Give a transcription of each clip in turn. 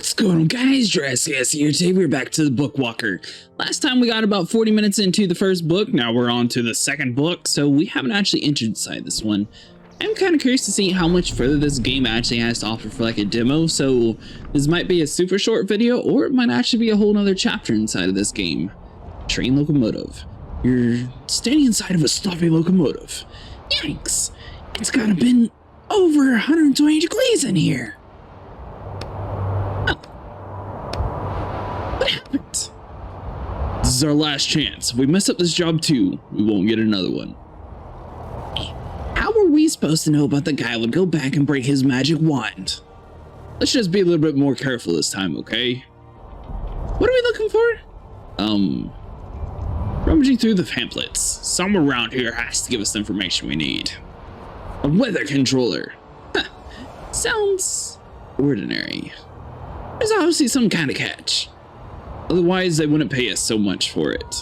What's going on, guys? Jurassic here. Today we're back to the Bookwalker. Last time we got about 40 minutes into the first book. Now we're on to the second book, so we haven't actually entered inside this one. I'm kind of curious to see how much further this game actually has to offer for like a demo, so this might be a super short video, or it might actually be a whole nother chapter inside of this game. Train locomotive. You're standing inside of a stuffy locomotive. Yikes! It's gotta been over 120 degrees in here. What happened? This is our last chance. If we mess up this job too, we won't get another one. How were we supposed to know about the guy who would go back and break his magic wand? Let's just be a little bit more careful this time, okay? What are we looking for? Rummaging through the pamphlets. Somewhere around here has to give us the information we need. A weather controller. Huh. Sounds ordinary. There's obviously some kind of catch. Otherwise, they wouldn't pay us so much for it.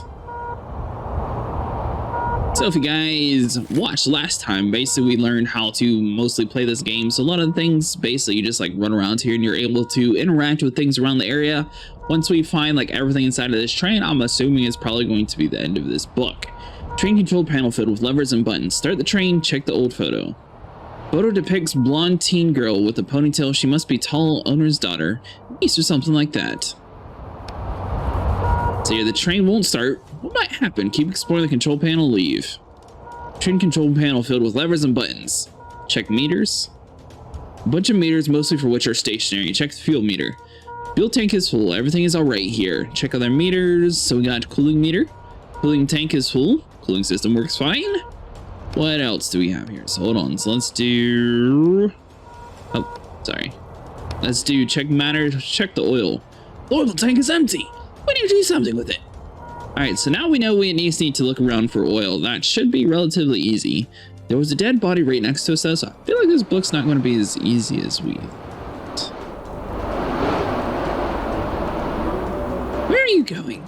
So if you guys watched last time, basically we learned how to mostly play this game. So a lot of the things, basically you just like run around here and you're able to interact with things around the area. Once we find like everything inside of this train, I'm assuming it's probably going to be the end of this book. Train control panel filled with levers and buttons. Start the train, check the old photo. Photo depicts blonde teen girl with a ponytail. She must be tall owner's daughter, niece or something like that. So yeah, the train won't start. What might happen? Keep exploring the control panel, leave. Train control panel filled with levers and buttons. Check meters. A bunch of meters, mostly for which are stationary. Check the fuel meter. Fuel tank is full. Everything is alright here. Check other meters. So we got cooling meter. Cooling tank is full. Cooling system works fine. What else do we have here? So hold on. So let's do... Oh, sorry. Let's do check matter. Check the oil. The oil tank is empty. We need to do something with it. Alright, so now we know we need to look around for oil. That should be relatively easy. There was a dead body right next to us, so I feel like this book's not going to be as easy as we thought. Where are you going?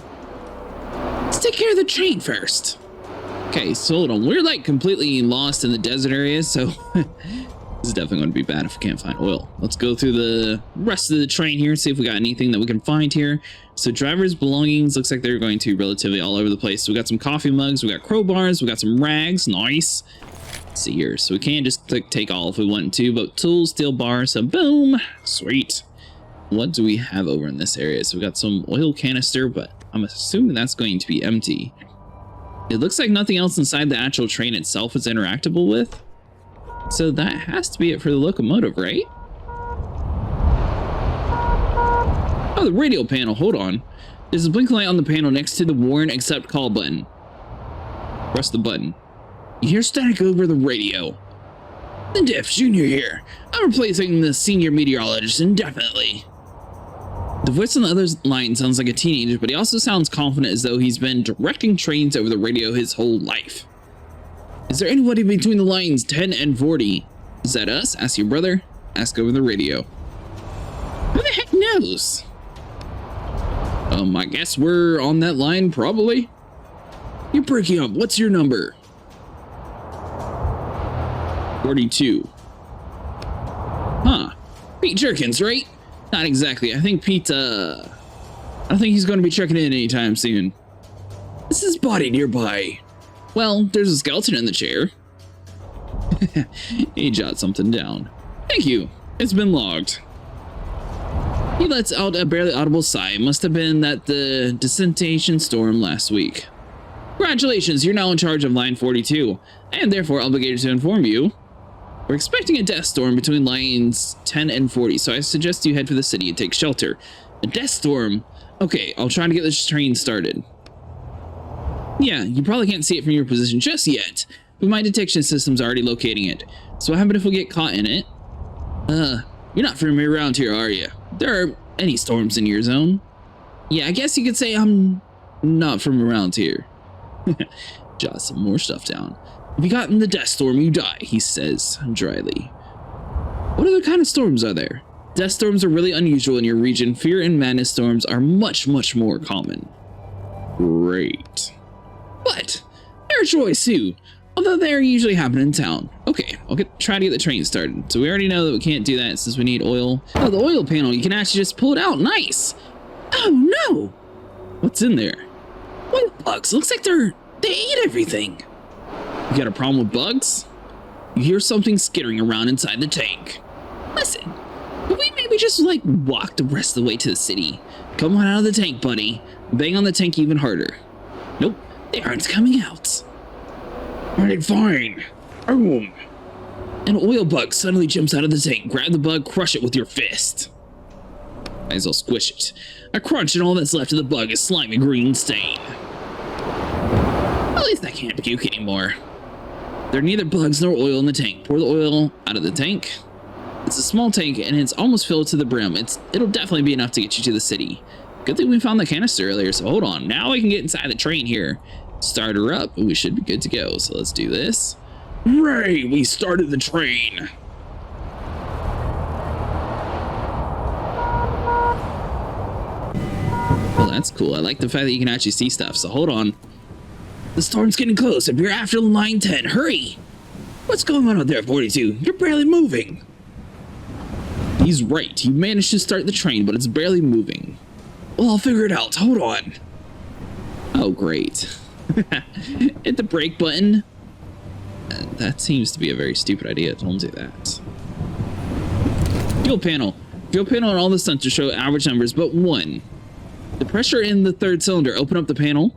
Let's take care of the train first. Okay, so hold on. We're like completely lost in the desert area, so this is definitely going to be bad if we can't find oil. Let's go through the rest of the train here and see if we got anything that we can find here. So driver's belongings, looks like they're going to be relatively all over the place. So we got some coffee mugs, we got crowbars, we got some rags, nice. Let's see here. So we can't just take all if we want to, but tools, steel bar, so boom, sweet. What do we have over in this area? So we got some oil canister, but I'm assuming that's going to be empty. It looks like nothing else inside the actual train itself is interactable with. So that has to be it for the locomotive, right? Oh, the radio panel, hold on. There's a blinking light on the panel next to the warn accept call button. Press the button. You hear static over the radio. The Diff Jr. here. I'm replacing the senior meteorologist indefinitely. The voice on the other line sounds like a teenager, but he also sounds confident as though he's been directing trains over the radio his whole life. Is there anybody between the lines 10 and 40? Is that us? Ask your brother. Ask over the radio. Who the heck knows? I guess we're on that line, probably. You're breaking up. What's your number? 42. Huh. Pete Jerkins, right? Not exactly. I think Pete, I don't think he's going to be checking in anytime soon. This is body nearby. Well, there's a skeleton in the chair. He jotted something down. Thank you. It's been logged. He lets out a barely audible sigh. It must have been that the descentation storm last week. Congratulations, you're now in charge of line 42. I am therefore obligated to inform you. We're expecting a death storm between lines 10 and 40, so I suggest you head for the city and take shelter. A death storm? Okay, I'll try to get this train started. Yeah, you probably can't see it from your position just yet, but my detection system's already locating it. So what happens if we get caught in it? You're not from around here, are you? There are any storms in your zone? Yeah, I guess you could say I'm not from around here. Jot some more stuff down. If you got in the death storm, you die, he says dryly. What other kind of storms are there? Death storms are really unusual in your region. Fear and madness storms are much, much more common. Great. But, there's Joy Sue. Although they're usually happening in town. Okay, I'll try to get the train started. So we already know that we can't do that since we need oil. Oh, the oil panel, you can actually just pull it out. Nice. Oh no. What's in there? Oil bugs. Looks like they ate everything. You got a problem with bugs? You hear something skittering around inside the tank. Listen, could we maybe just like walk the rest of the way to the city? Come on out of the tank, buddy. Bang on the tank even harder. Nope, they aren't coming out. Alright, fine. Boom. An oil bug suddenly jumps out of the tank. Grab the bug, crush it with your fist. Might as well squish it. A crunch and all that's left of the bug is slimy green stain. At least I can't puke anymore. There are neither bugs nor oil in the tank. Pour the oil out of the tank. It's a small tank and it's almost filled to the brim. It'll definitely be enough to get you to the city. Good thing we found the canister earlier, so hold on. Now we can get inside the train here. Start her up and we should be good to go. So let's do this. Hooray! We started the train. Well, that's cool. I like the fact that you can actually see stuff. So hold on. The storm's getting close. If you're after line 10, hurry! What's going on out there, 42? You're barely moving. He's right. You managed to start the train, but it's barely moving. Well, I'll figure it out. Hold on. Oh, great. Hit the brake button. That seems to be a very stupid idea. Don't do that. Fuel panel. Fuel panel and all the sensors show average numbers, but one. The pressure in the third cylinder. Open up the panel.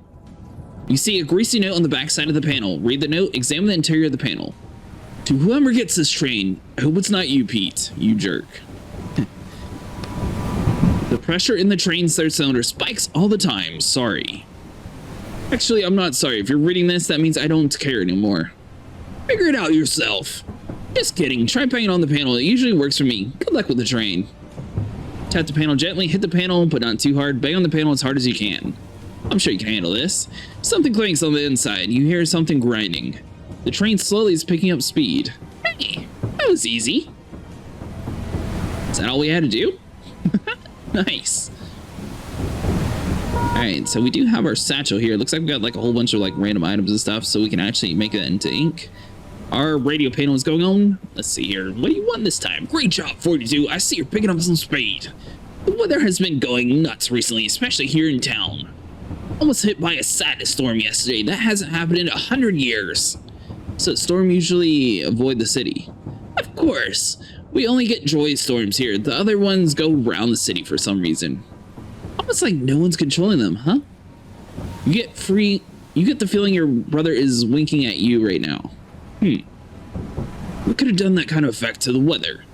You see a greasy note on the back side of the panel. Read the note. Examine the interior of the panel. To whoever gets this train, I hope it's not you, Pete. You jerk. The pressure in the train's third cylinder spikes all the time. Sorry. Actually, I'm not sorry. If you're reading this, that means I don't care anymore. Figure it out yourself. Just kidding. Try banging on the panel. It usually works for me. Good luck with the train. Tap the panel gently. Hit the panel, but not too hard. Bang on the panel as hard as you can. I'm sure you can handle this. Something clanks on the inside. You hear something grinding. The train slowly is picking up speed. Hey, that was easy. Is that all we had to do? Nice. Alright, so we do have our satchel here. Looks like we got like a whole bunch of like random items and stuff, so we can actually make it into ink. Our radio panel is going on. Let's see here. What do you want this time? Great job, 42. I see you're picking up some speed. The weather has been going nuts recently, especially here in town. Almost hit by a sadness storm yesterday. That hasn't happened in 100 years. So storms usually avoid the city. Of course. We only get joy storms here. The other ones go around the city for some reason. Almost like no one's controlling them, huh? You get the feeling your brother is winking at you right now. What could have done that kind of effect to the weather?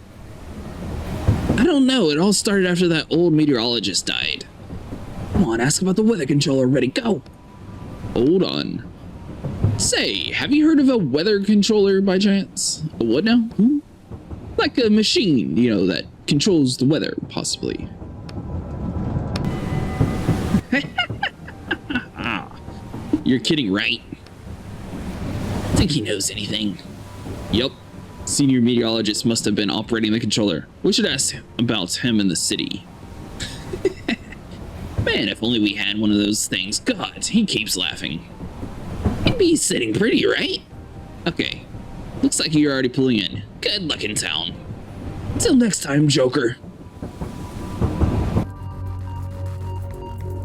I don't know. It all started after that old meteorologist died. Come on, ask about the weather controller. Ready, go. Hold on. Say, have you heard of a weather controller by chance? A what now? Like a machine, you know, that controls the weather, possibly. You're kidding, right? Think he knows anything? Yup. Senior meteorologist must have been operating the controller. We should ask about him in the city. Man, if only we had one of those things. God, he keeps laughing. He'd be sitting pretty, right? Okay. Looks like you're already pulling in. Good luck in town. Until next time, Joker.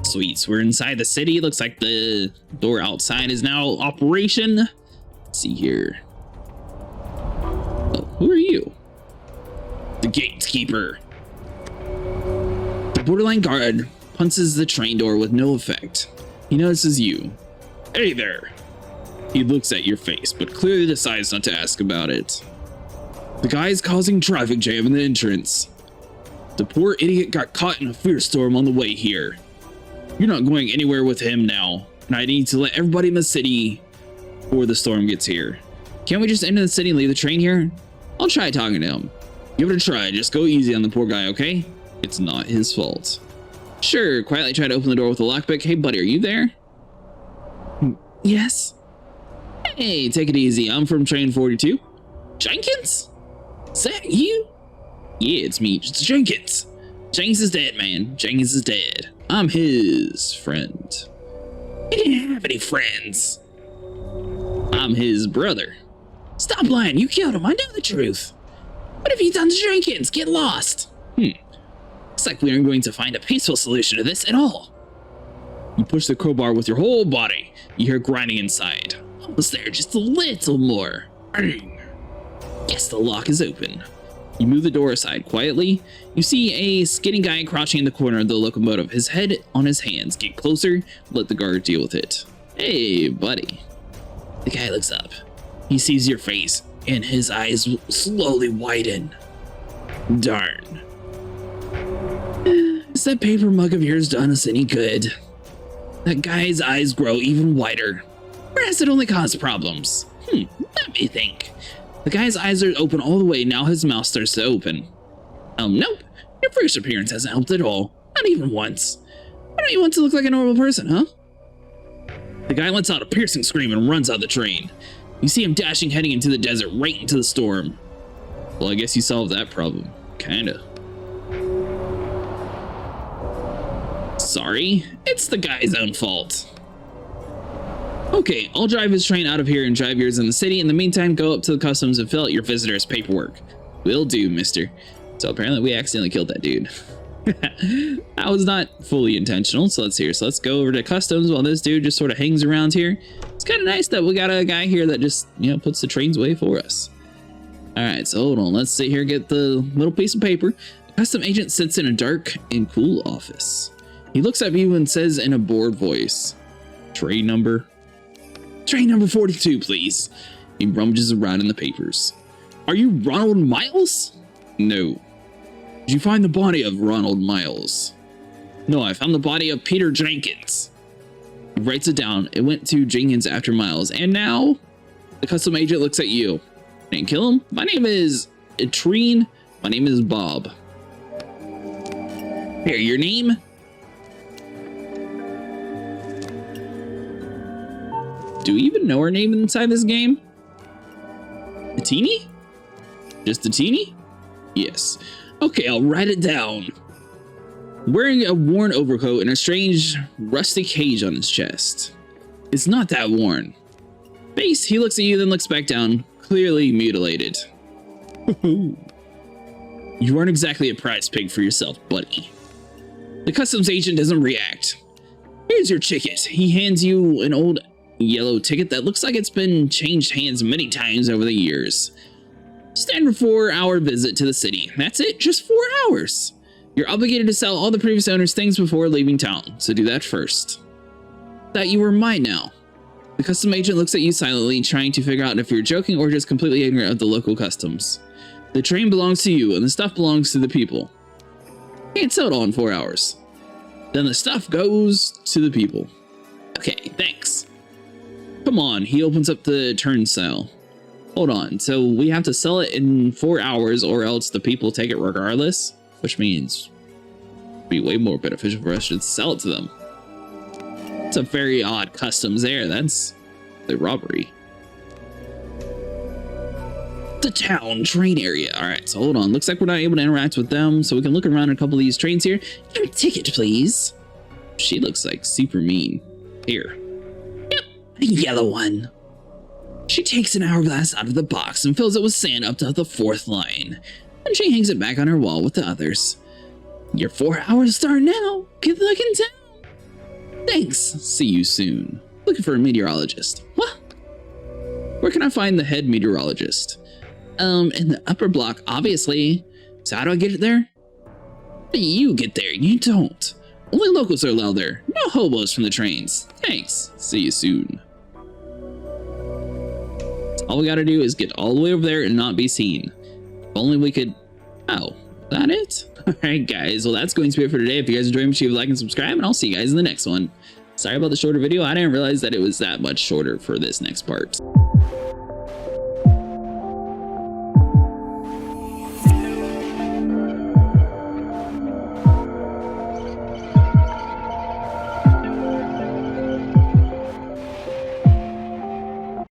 Sweet, so we're inside the city. Looks like the door outside is now operation. Let's see here. Oh, who are you? The gatekeeper. The borderline guard punches the train door with no effect. He notices you. Hey there. He looks at your face, but clearly decides not to ask about it. The guy's causing traffic jam in the entrance. The poor idiot got caught in a fear storm on the way here. You're not going anywhere with him now, and I need to let everybody in the city before the storm gets here. Can't we just enter the city and leave the train here? I'll try talking to him. Give it a try, just go easy on the poor guy, okay? It's not his fault. Sure, quietly try to open the door with a lockpick. Hey buddy, are you there? Yes? Hey, take it easy. I'm from train 42. Jenkins? Is that you? Yeah, it's me. It's Jenkins. Jenkins is dead, man. Jenkins is dead. I'm his friend. He didn't have any friends. I'm his brother. Stop lying, you killed him, I know the truth. What have you done to Jenkins? Get lost. Looks like we aren't going to find a peaceful solution to this at all. You push the crowbar with your whole body. You hear grinding inside. Almost there, just a little more. Yes, the lock is open. You move the door aside quietly. You see a skinny guy crouching in the corner of the locomotive, his head on his hands. Get closer, let the guard deal with it. Hey, buddy. The guy looks up. He sees your face, and his eyes slowly widen. Darn. Is that paper mug of yours done us any good? That guy's eyes grow even wider. Or has it only caused problems? Let me think. The guy's eyes are open all the way, now his mouth starts to open. Nope. Your first appearance hasn't helped at all. Not even once. Why don't you want to look like a normal person, huh? The guy lets out a piercing scream and runs out the train. You see him dashing, heading into the desert, right into the storm. Well, I guess you solved that problem. Kinda. Sorry, it's the guy's own fault. Okay, I'll drive his train out of here and drive yours in the city. In the meantime, go up to the customs and fill out your visitor's paperwork. Will do, mister. So apparently we accidentally killed that dude. That was not fully intentional, so let's hear. So let's go over to customs while this dude just sort of hangs around here. It's kind of nice that we got a guy here that just, you know, puts the trains away for us. All right, so hold on. Let's sit here, get the little piece of paper. The custom agent sits in a dark and cool office. He looks at you and says in a bored voice, Train number 42, please. He rummages around in the papers. Are you Ronald Miles? No. Did you find the body of Ronald Miles? No, I found the body of Peter Jenkins. He writes it down. It went to Jenkins after Miles. And now, the custom agent looks at you. Didn't kill him? My name is Trine. My name is Bob. Here, your name? Do we even know our name inside this game? Atini? Just Atini? Yes. Okay, I'll write it down. Wearing a worn overcoat and a strange rusty cage on his chest. It's not that worn. Face, he looks at you, then looks back down, clearly mutilated. You aren't exactly a prize pig for yourself, buddy. The customs agent doesn't react. Here's your ticket. He hands you an old yellow ticket that looks like it's been changed hands many times over the years. Standard 4-hour visit to the city. That's it, just 4 hours. You're obligated to sell all the previous owner's things before leaving town, so do that first. Thought you were mine now. The custom agent looks at you silently, trying to figure out if you're joking or just completely ignorant of the local customs. The train belongs to you, and the stuff belongs to the people. Can't sell it all in 4 hours. Then the stuff goes to the people. Okay, thanks. Come on, he opens up the turnstile. Hold on, so we have to sell it in 4 hours or else the people take it regardless? Which means it'd be way more beneficial for us to sell it to them. It's a very odd customs there. That's the robbery. The town train area. All right, so hold on. Looks like we're not able to interact with them, so we can look around a couple of these trains here. Your ticket, please. She looks like super mean. Here. Yep, a yellow one. She takes an hourglass out of the box and fills it with sand up to the 4th line. And she hangs it back on her wall with the others. Your 4 hours start now. Good luck in town. Thanks. See you soon. Looking for a meteorologist. What? Where can I find the head meteorologist? In the upper block, obviously. So how do I get it there? You get there. You don't. Only locals are allowed there. No hobos from the trains. Thanks. See you soon. All we gotta do is get all the way over there and not be seen. If only we could... Oh, is that it? Alright guys, well that's going to be it for today. If you guys enjoyed, make sure you like and subscribe, and I'll see you guys in the next one. Sorry about the shorter video. I didn't realize that it was that much shorter for this next part.